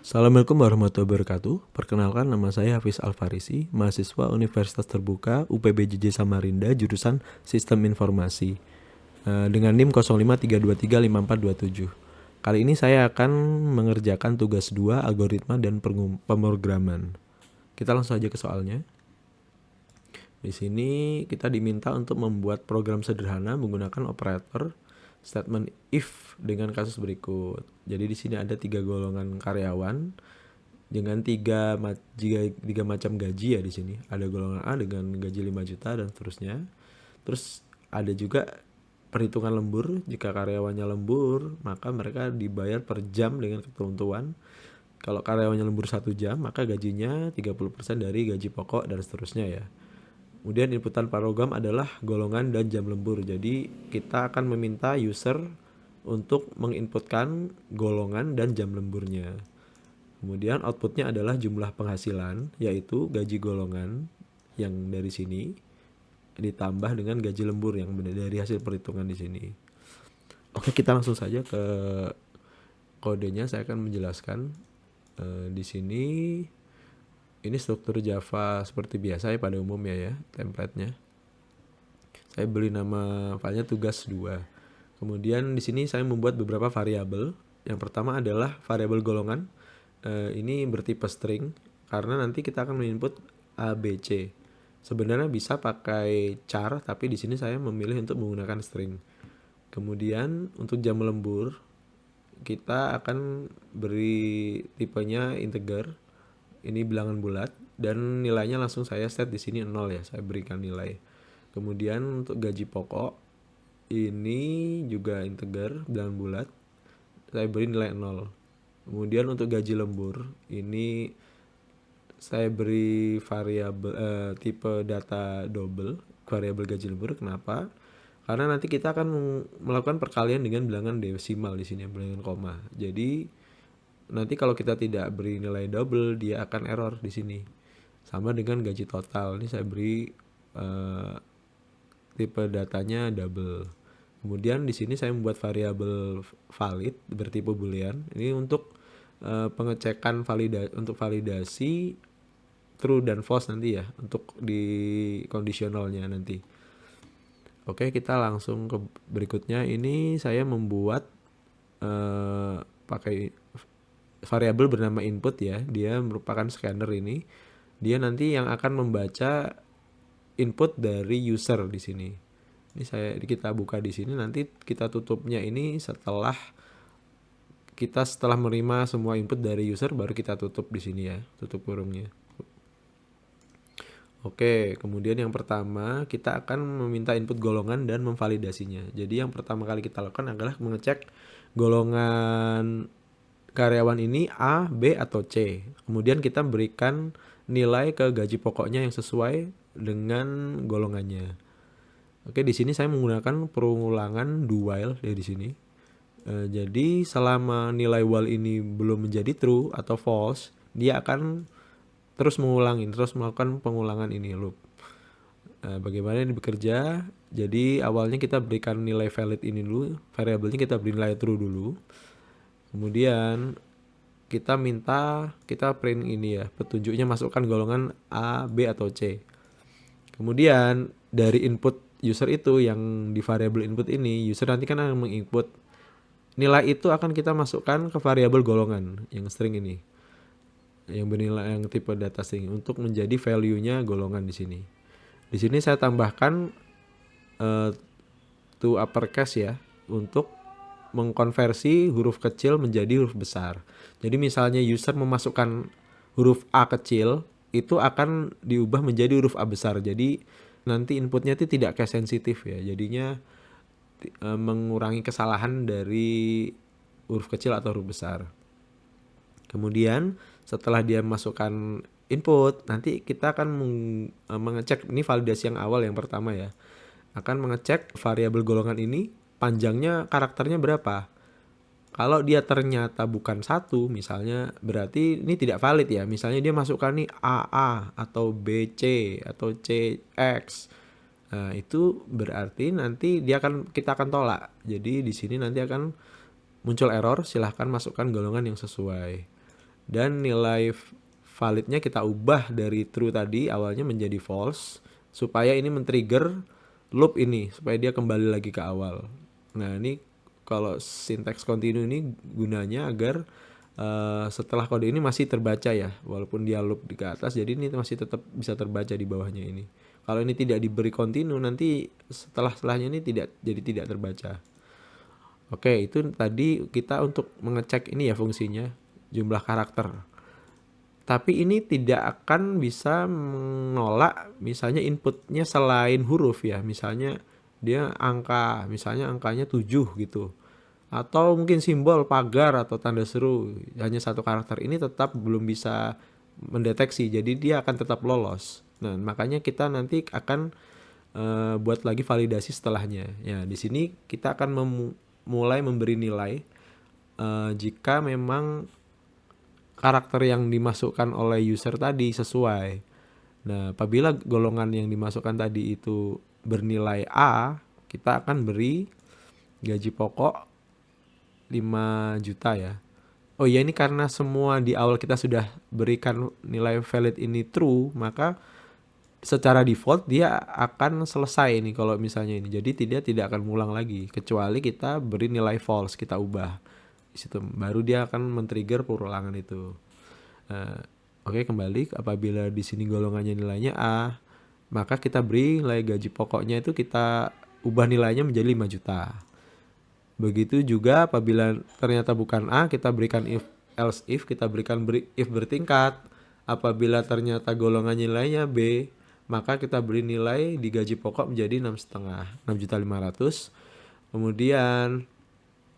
Assalamualaikum warahmatullahi wabarakatuh. Perkenalkan, nama saya Hafiz Alfarisi, mahasiswa Universitas Terbuka UPBJJ Samarinda, jurusan Sistem Informasi, dengan NIM 0532354427. Kali ini saya akan mengerjakan tugas 2 algoritma dan pemrograman. Kita langsung saja ke soalnya. Di sini kita diminta untuk membuat program sederhana menggunakan operator statement if dengan kasus berikut. Jadi di sini ada 3 golongan karyawan dengan tiga macam gaji ya di sini. Ada golongan A dengan gaji 5 juta dan seterusnya. Terus ada juga perhitungan lembur. Jika karyawannya lembur, maka mereka dibayar per jam dengan ketentuan. Kalau karyawannya lembur 1 jam, maka gajinya 30% dari gaji pokok dan seterusnya ya. Kemudian inputan program adalah golongan dan jam lembur. Jadi kita akan meminta user untuk menginputkan golongan dan jam lemburnya. Kemudian outputnya adalah jumlah penghasilan, yaitu gaji golongan yang dari sini ditambah dengan gaji lembur yang dari hasil perhitungan di sini. Oke, kita langsung saja ke kodenya. Saya akan menjelaskan di sini. Ini struktur Java seperti biasa ya pada umumnya ya, template-nya. Saya beri nama filenya tugas 2. Kemudian di sini saya membuat beberapa variabel. Yang pertama adalah variabel golongan. Ini bertipe string karena nanti kita akan menginput A, B, C. Sebenarnya bisa pakai char, tapi di sini saya memilih untuk menggunakan string. Kemudian untuk jam lembur kita akan beri tipenya integer. Ini bilangan bulat dan nilainya langsung saya set di sini 0 ya, saya berikan nilai. Kemudian untuk gaji pokok ini juga integer, bilangan bulat, saya beri nilai 0. Kemudian untuk gaji lembur ini saya beri variabel tipe data double, variabel gaji lembur. Kenapa? Karena nanti kita akan melakukan perkalian dengan bilangan desimal di sini, bilangan koma. Jadi nanti kalau kita tidak beri nilai double, dia akan error di sini. Sama dengan gaji total. Ini saya beri tipe datanya double. Kemudian di sini saya membuat variabel valid bertipe boolean. Ini untuk pengecekan untuk validasi true dan false nanti ya, untuk di kondisionalnya nanti. Oke, kita langsung ke berikutnya. Ini saya membuat pakai variabel bernama input ya. Dia merupakan scanner ini. Dia nanti yang akan membaca input dari user di sini. Ini kita buka di sini, nanti kita tutupnya ini setelah menerima semua input dari user, baru kita tutup di sini ya, tutup kurungnya. Oke, kemudian yang pertama kita akan meminta input golongan dan memvalidasinya. Jadi yang pertama kali kita lakukan adalah mengecek golongan karyawan ini A, B, atau C. Kemudian kita berikan nilai ke gaji pokoknya yang sesuai dengan golongannya. Oke, di sini saya menggunakan pengulangan do while ya di sini. Jadi selama nilai while ini belum menjadi true atau false, dia akan terus melakukan pengulangan ini loop. Bagaimana ini bekerja? Jadi awalnya kita berikan nilai valid ini dulu, variabelnya kita beri nilai true dulu. Kemudian kita print ini ya, petunjuknya masukkan golongan A, B, atau C. Kemudian dari input user itu yang di variabel input ini, user nanti kan akan menginput nilai itu, akan kita masukkan ke variabel golongan yang string ini, yang bernilai yang tipe data string, untuk menjadi value-nya golongan di sini. Di sini saya tambahkan to uppercase ya, untuk mengkonversi huruf kecil menjadi huruf besar. Jadi misalnya user memasukkan huruf A kecil, itu akan diubah menjadi huruf A besar. Jadi nanti inputnya itu tidak case sensitif ya. Jadinya mengurangi kesalahan dari huruf kecil atau huruf besar. Kemudian setelah dia masukkan input, nanti kita akan mengecek, ini validasi yang awal yang pertama ya. Akan mengecek variabel golongan ini panjangnya karakternya berapa. Kalau dia ternyata bukan 1 misalnya, berarti ini tidak valid ya. Misalnya dia masukkan nih AA atau BC atau CX. Nah, itu berarti nanti kita akan tolak. Jadi di sini nanti akan muncul error, silahkan masukkan golongan yang sesuai. Dan nilai validnya kita ubah dari true tadi awalnya menjadi false, supaya ini men-trigger loop ini, supaya dia kembali lagi ke awal. Nah ini kalau syntax continue ini gunanya agar setelah kode ini masih terbaca ya, walaupun dia loop di ke atas, jadi ini masih tetap bisa terbaca di bawahnya ini. Kalau ini tidak diberi continue, nanti setelahnya ini tidak terbaca. Oke, itu tadi kita untuk mengecek ini ya fungsinya, jumlah karakter. Tapi ini tidak akan bisa menolak misalnya inputnya selain huruf ya. Misalnya dia angka, misalnya angkanya 7 gitu. Atau mungkin simbol pagar atau tanda seru, hanya satu karakter, ini tetap belum bisa mendeteksi. Jadi dia akan tetap lolos. Nah, makanya kita nanti akan buat lagi validasi setelahnya. Ya, di sini kita akan mulai memberi nilai jika memang karakter yang dimasukkan oleh user tadi sesuai. Nah, apabila golongan yang dimasukkan tadi itu bernilai A, kita akan beri gaji pokok 5 juta ya. Oh ya, ini karena semua di awal kita sudah berikan nilai valid ini true, maka secara default dia akan selesai nih kalau misalnya ini. Jadi tidak akan mengulang lagi kecuali kita beri nilai false, kita ubah. Di situ baru dia akan men-trigger perulangan itu. Oke, kembali apabila di sini golongannya nilainya A, maka kita beri nilai gaji pokoknya itu kita ubah nilainya menjadi 5 juta. Begitu juga apabila ternyata bukan A, kita berikan else if, kita berikan if bertingkat. Apabila ternyata golongannya nilainya B, maka kita beri nilai di gaji pokok menjadi 6,5, 6.500.000. Kemudian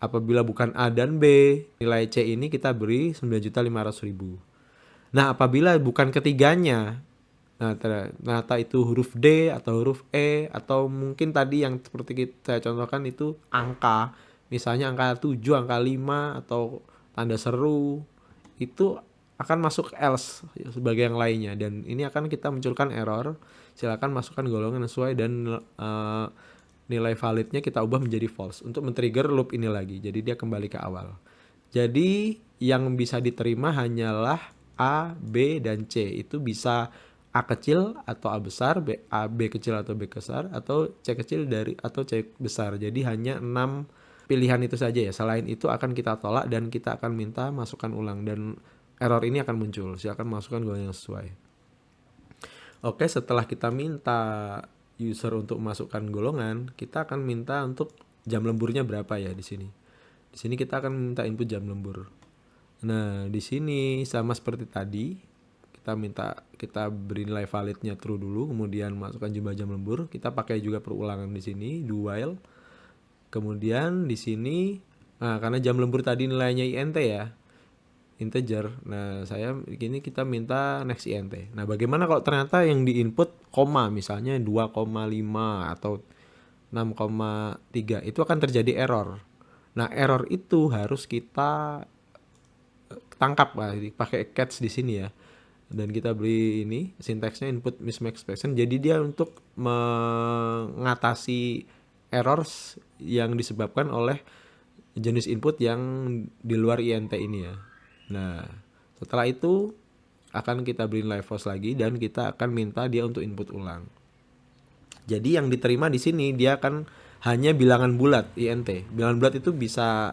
apabila bukan A dan B, nilai C ini kita beri 9.500.000. Nah, apabila bukan ketiganya, nah ternyata itu huruf D atau huruf E, atau mungkin tadi yang seperti saya contohkan itu angka, misalnya angka 7, angka 5, atau tanda seru, itu akan masuk else sebagai yang lainnya, dan ini akan kita munculkan error. Silakan masukkan golongan sesuai dan nilai validnya kita ubah menjadi false untuk men-trigger loop ini lagi. Jadi dia kembali ke awal. Jadi yang bisa diterima hanyalah A, B, dan C. Itu bisa A kecil atau A besar, B kecil atau B besar, atau C kecil atau C besar. Jadi hanya 6 pilihan itu saja ya. Selain itu akan kita tolak dan kita akan minta masukkan ulang, dan error ini akan muncul. Silakan masukkan golongan yang sesuai. Oke, setelah kita minta user untuk masukkan golongan, kita akan minta untuk jam lemburnya berapa ya di sini. Di sini kita akan minta input jam lembur. Nah, di sini sama seperti tadi, kita beri nilai validnya true dulu, kemudian masukkan jumlah jam lembur. Kita pakai juga perulangan di sini, do while. Kemudian di sini, karena jam lembur tadi nilainya int ya, integer. Nah, kita minta next int. Nah, bagaimana kalau ternyata yang di input koma, misalnya 2,5 atau 6,3, itu akan terjadi error. Nah, error itu harus kita tangkap pakai catch di sini ya. Dan kita beri ini sintaksnya input mismatch expression. Jadi dia untuk mengatasi errors yang disebabkan oleh jenis input yang di luar int ini ya. Nah, setelah itu akan kita beri nilai false lagi dan kita akan minta dia untuk input ulang. Jadi yang diterima di sini dia akan hanya bilangan bulat int. Bilangan bulat itu bisa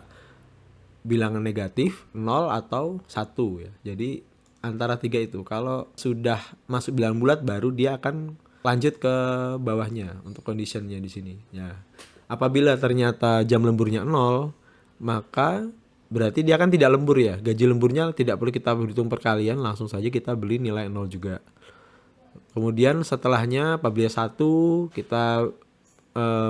bilangan negatif, 0 atau 1 ya. Jadi antara 3 itu. Kalau sudah masuk bilangan bulat baru dia akan lanjut ke bawahnya untuk conditionnya di sini ya. Apabila ternyata jam lemburnya 0, maka berarti dia kan tidak lembur ya. Gaji lemburnya tidak perlu kita berhitung perkalian, langsung saja kita beli nilai 0 juga. Kemudian setelahnya apabila 1, kita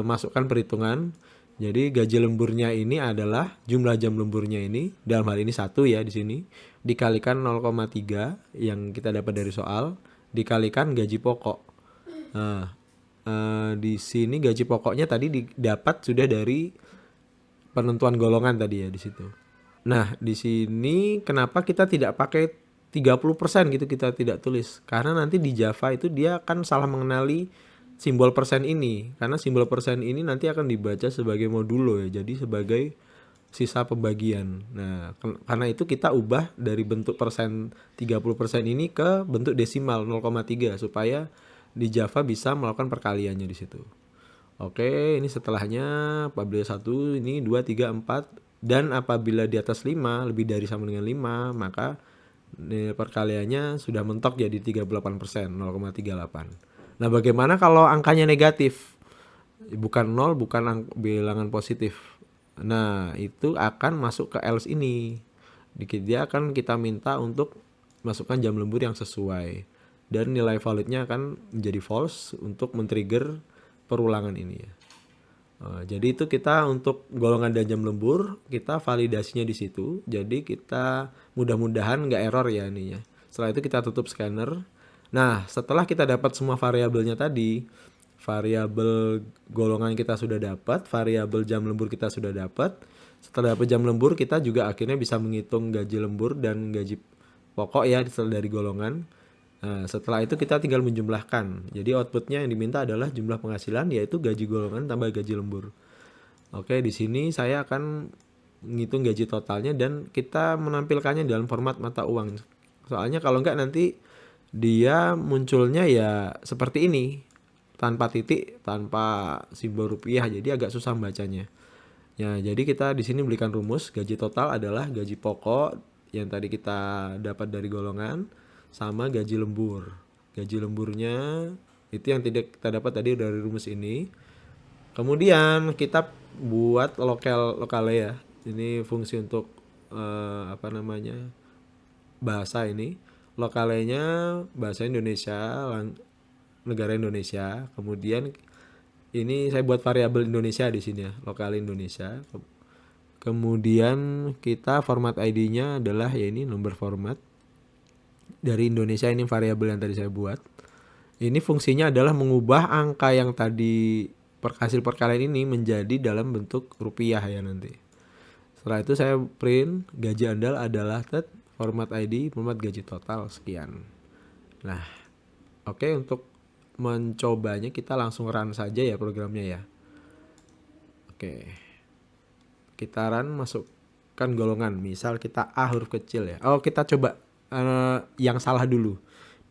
masukkan perhitungan. Jadi gaji lemburnya ini adalah jumlah jam lemburnya ini, dalam hal ini 1 ya di sini, dikalikan 0,3 yang kita dapat dari soal, dikalikan gaji pokok. Nah, di sini gaji pokoknya tadi didapat sudah dari penentuan golongan tadi ya di situ. Nah, di sini kenapa kita tidak pakai 30% gitu, kita tidak tulis? Karena nanti di Java itu dia akan salah mengenali simbol persen ini. Karena simbol persen ini nanti akan dibaca sebagai modulo ya. Jadi sebagai sisa pembagian. Nah, karena itu kita ubah dari bentuk persen 30% ini ke bentuk desimal 0,3 supaya di Java bisa melakukan perkaliannya di situ. Oke, ini setelahnya apabila 1, ini 2, 3, 4 dan apabila di atas 5 lebih dari sama dengan 5, maka perkaliannya sudah mentok jadi 38%, 0,38. Nah, bagaimana kalau angkanya negatif? Bukan 0, bukan bilangan positif. Nah, itu akan masuk ke else ini. Dia akan kita minta untuk masukkan jam lembur yang sesuai. Dan nilai validnya akan menjadi false untuk men-trigger perulangan ini ya. Jadi itu kita untuk golongan dan jam lembur, kita validasinya di situ. Jadi kita mudah-mudahan nggak error ya ininya. Setelah itu kita tutup scanner. Nah, setelah kita dapat semua variabelnya tadi, variabel golongan kita sudah dapat, variabel jam lembur kita sudah dapat. Setelah dapat jam lembur, kita juga akhirnya bisa menghitung gaji lembur dan gaji pokok ya dari golongan. Nah, setelah itu kita tinggal menjumlahkan. Jadi outputnya yang diminta adalah jumlah penghasilan, yaitu gaji golongan tambah gaji lembur. Oke, di sini saya akan menghitung gaji totalnya dan kita menampilkannya dalam format mata uang. Soalnya kalau enggak nanti dia munculnya ya seperti ini, tanpa titik, tanpa simbol rupiah, jadi agak susah bacanya. Ya, jadi kita di sini berikan rumus gaji total adalah gaji pokok yang tadi kita dapat dari golongan sama gaji lembur. Gaji lemburnya itu yang tidak kita dapat tadi dari rumus ini. Kemudian kita buat lokale ya. Ini fungsi untuk bahasa ini. Lokalenya bahasa Indonesia, negara Indonesia. Kemudian ini saya buat variabel Indonesia di sini ya, lokal Indonesia. Kemudian kita format ID-nya adalah ya ini nomor format dari Indonesia, ini variabel yang tadi saya buat. Ini fungsinya adalah mengubah angka yang tadi hasil perkalian ini menjadi dalam bentuk rupiah ya nanti. Setelah itu saya print gaji andal adalah format ID, format gaji total sekian. Nah, oke, untuk mencobanya kita langsung run saja ya programnya ya. Oke. Kita run, masukkan golongan. Misal kita A huruf kecil ya. Oh, kita coba yang salah dulu.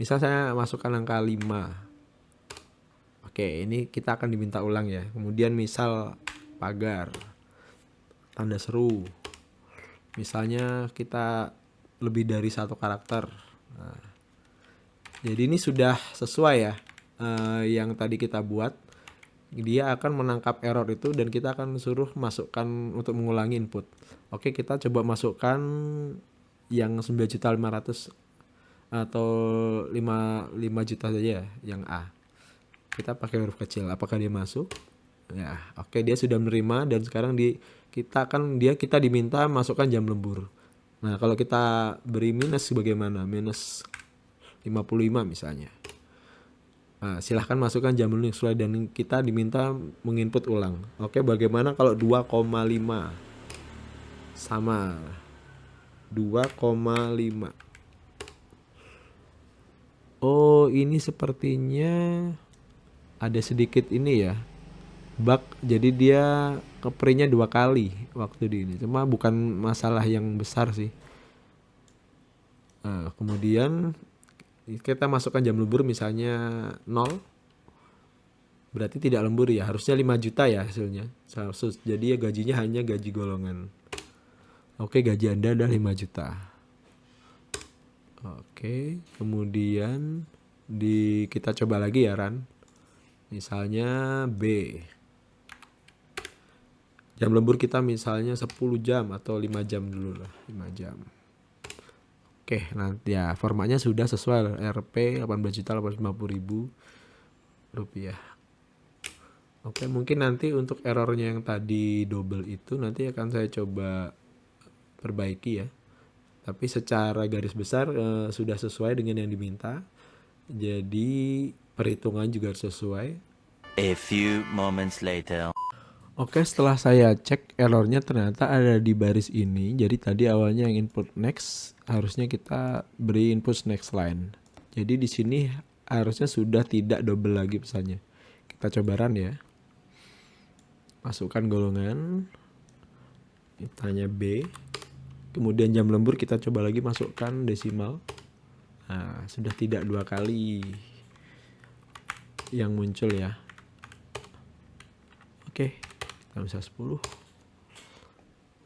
Misal saya masukkan angka 5. Oke, ini kita akan diminta ulang ya. Kemudian misal pagar, tanda seru. Misalnya kita lebih dari 1 karakter. Nah, jadi ini sudah sesuai ya yang tadi kita buat. Dia akan menangkap error itu dan kita akan suruh masukkan untuk mengulangi input. Oke, kita coba masukkan yang 9.500.000 atau 5 juta saja ya, yang A. Kita pakai huruf kecil. Apakah dia masuk? Ya, oke, dia sudah menerima dan sekarang kita diminta masukkan jam lembur. Nah, kalau kita beri minus bagaimana? Minus 55 misalnya. Nah, silahkan masukkan jam lembur sesuai dan kita diminta menginput ulang. Oke, bagaimana kalau 2,5 sama 2,5? Oh, ini sepertinya ada sedikit ini ya, bug. Jadi dia keprintnya 2 kali waktu di ini. Cuma bukan masalah yang besar sih. Nah, kemudian kita masukkan jam lembur misalnya 0. Berarti tidak lembur ya. Harusnya 5 juta ya hasilnya. Jadi ya gajinya hanya gaji golongan. Oke, gaji Anda adalah 5 juta. Oke, kemudian kita coba lagi ya run. Misalnya B. Jam lembur kita misalnya 10 jam atau 5 jam dulu lah, 5 jam. Oke, nanti ya formatnya sudah sesuai Rp 18.850.000 rupiah. Oke, mungkin nanti untuk errornya yang tadi double itu nanti akan saya coba perbaiki ya. Tapi secara garis besar sudah sesuai dengan yang diminta. Jadi perhitungan juga sesuai. A few moments later. Oke, setelah saya cek errornya ternyata ada di baris ini. Jadi tadi awalnya yang input next, harusnya kita beri input next line. Jadi di sini harusnya sudah tidak double lagi pesannya. Kita coba run ya. Masukkan golongan. tanya B. Kemudian jam lembur kita coba lagi masukkan desimal. Nah, sudah tidak 2 kali yang muncul ya. Oke, kita bisa 10.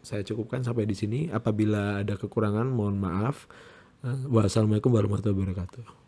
Saya cukupkan sampai di sini. Apabila ada kekurangan mohon maaf. Wassalamualaikum warahmatullahi wabarakatuh.